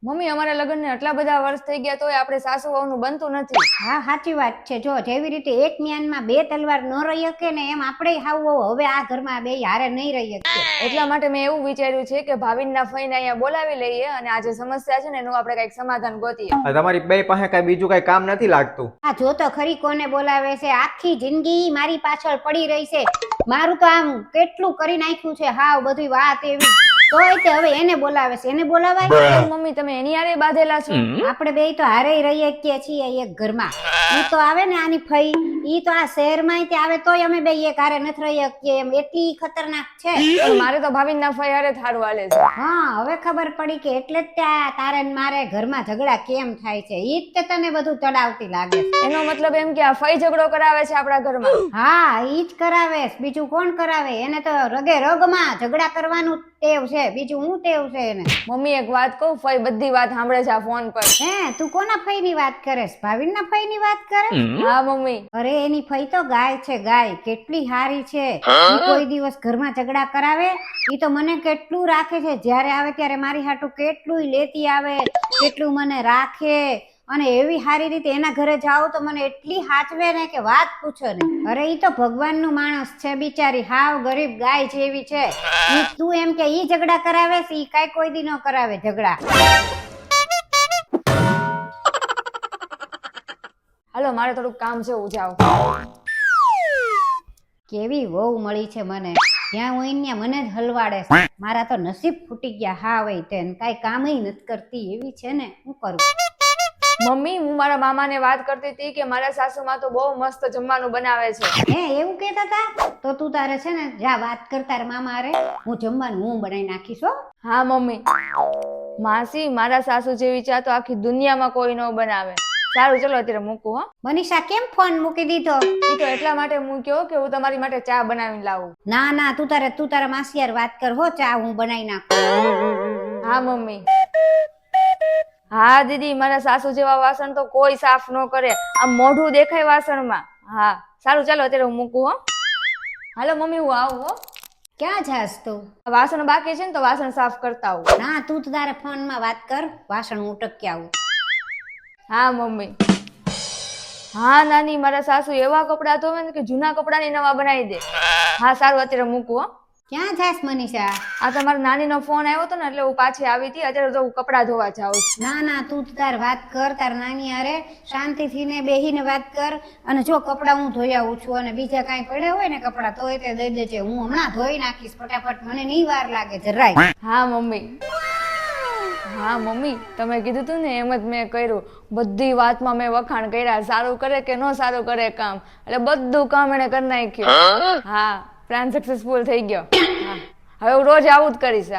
Mummy અમારા લગ્નને આટલા બધા વર્ષ થઈ ગયા તોય આપણે સાસુ વહુનું બનતું નથી. હા સાચી વાત છે. જો જેવી રીતે એક મ્યાનમાં બે તલવાર ન રહી શકે ને એમ આપણે હાવ હવે આ ઘરમાં બે હારે નહીં રહી શકીએ. એટલા માટે મેં એવું વિચાર્યું છે કે ભાવિનના ફઈને અહીંયા બોલાવી લઈએ અને આ જે સમસ્યા છે ને એનું આપણે કંઈક સમાધાન ગોતીએ. તમારી બે પાસે કઈ બીજું કઈ કામ નથી લાગતું. આ જો તો ખરી કોને બોલાવે છે. આખી જિંદગી મારી પાછળ પડી રહી છે. મારું તો આમ કેટલું કરી નાખ્યું છે હાવ બધી વાત એવી. તોય તે હવે એને બોલાવે છે. એને બોલાવાય? મમ્મી તમે એની હારે બાંધેલા છો? આપણે બે તો હારે રહીએ કે છીએ એક ઘરમાં. ઈ તો આવે ને આની ફઈ, ઈ તો આ શહેરમાં તે આવે તોય અમે બે એક હારે નથી રહી શકીએ એમ. એટલી ખતરનાક છે. પણ મારે તો ભાવિનના ફઈ હારે થારું હાલે છે. હા હવે ખબર પડી કે એટલે જ ત્યાં તારે ને મારે ઘરમાં ઝઘડા કેમ થાય છે. ઈ જ તે તને બધું ચડાવતી લાગે છે. એનો મતલબ એમ કે આ ફઈ ઝઘડો કરાવે છે આપણા ઘરમાં. હા ઈ જ કરાવે. બીજું કોણ કરાવે? એને તો રગે રગમાં ઝઘડા કરવાનું ટેવ છે. બીજું હું ટેવ છે એને? મમ્મી એક વાત કહું, ફઈ બધી વાત સાંભળે છે આ ફોન પર. હે તું કોના ફઈ ની વાત કરેસ? ભાવિનના ફઈ ની વાત કરે? હા મમ્મી. અરે એની ફઈ તો ગાય છે ગાય. કેટલી હારી છે. ઈ કોઈ દિવસ ઘરમાં ઝઘડા કરાવે? ઈ તો મને કેટલું રાખે છે. જ્યારે આવે ત્યારે મારી હાટું કેટલું લેતી આવે, કેટલું મને રાખે. અને એવી હારી રીતે એના ઘરે જાવ તો મને એટલી હાચવે ને કે વાત પૂછો ને. અરે ઈ તો ભગવાનનું માણસ છે બિચારી. હાવ ગરીબ ગાય જેવી છે. ઈ તું એમ કે ઈ ઝઘડા કરાવે છે? ઈ કાઈ કોઈ દી ન કરાવે ઝઘડા. હાલો મારે થોડુંક કામ છે, હું જાઉં. કેવી વહુ મળી છે મને. જ્યાં હોય ત્યાં મને જ હલવાડે છે. મારા તો નસીબ ફૂટી ગયા. હા વઈ તેને કાઈ કામય નથી કરતી એવી છે ને. શું કરું? મમ્મી હું મારા મામાને વાત કરતી હતી કે મારા સાસુમાં તો બહુ મસ્ત જમવાનું બનાવે છે. હે એવું કહેતા હતા? તો તું તારે છે ને જા વાત કર તાર મામા હારે. હું જમવાનું હું બનાવી નાખીશ હો. હા મમ્મી. માસી મારા સાસુ જેવી ચા તો આખી દુનિયામાં કોઈ ન બનાવે. સારું ચલો અત્યારે મૂકું હો. મનીષા કેમ ફોન મૂકી દીધો? એ તો એટલા માટે મૂક્યો કે હું તમારી માટે ચા બનાવીને લાવું. ના ના તું તારા માસી હારે વાત કર હો. ચા હું બનાવી નાખું. હા મમ્મી. હા દીદી મારા સાસુ જેવા વાસણ તો કોઈ સાફ ન કરે. આમ મોઢું દેખાય વાસણમાં. હા સારું ચાલો અત્યારે હું મૂકું હો. હાલો મમ્મી હું આવું હો. ક્યાં જાસ તું? વાસણ બાકી છે ને તો વાસણ સાફ કરતા આવું. ના તું તો તારા ફોનમાં વાત કર. વાસણ હું ઉટકી આવું. હા મમ્મી. હા નાની મારા સાસુ એવા કપડા ધોવે ને કે જૂના કપડાની નવા બનાવી દે. હા સારું અત્યારે મૂકું હો. ક્યાં જાસ મનીષા? આ તમારા નાનીનો ફોન આવ્યો હતો ને એટલે હું પાછી આવી હતી. અત્યારે તો હું કપડા ધોવા જાઉં છું. ના ના તું તાર વાત કર તાર નાની હારે. શાંતિથી ને બેહીને વાત કર. અને જો કપડા હું ધોઈ આવું છું અને બીજા કાંઈ પડ્યા હોય ને કપડા તો તે દઈ દેજે. હું હમણાં ધોઈ નાખીશ ફટાફટ. મને નહીં વાર લાગે જરાય. હા મમ્મી. હા મમ્મી તમે કીધું તું ને એમ જ મેં કર્યું. બધી વાતમાં મેં વખાણ કર્યા. સારું કરે કે ન સારું કરે કામ, એટલે બધું કામ એને કરી નાખ્યું. હા પ્લાન સક્સેસફુલ થઈ ગયો. હા હવે હું રોજ આવું જ કરીશ.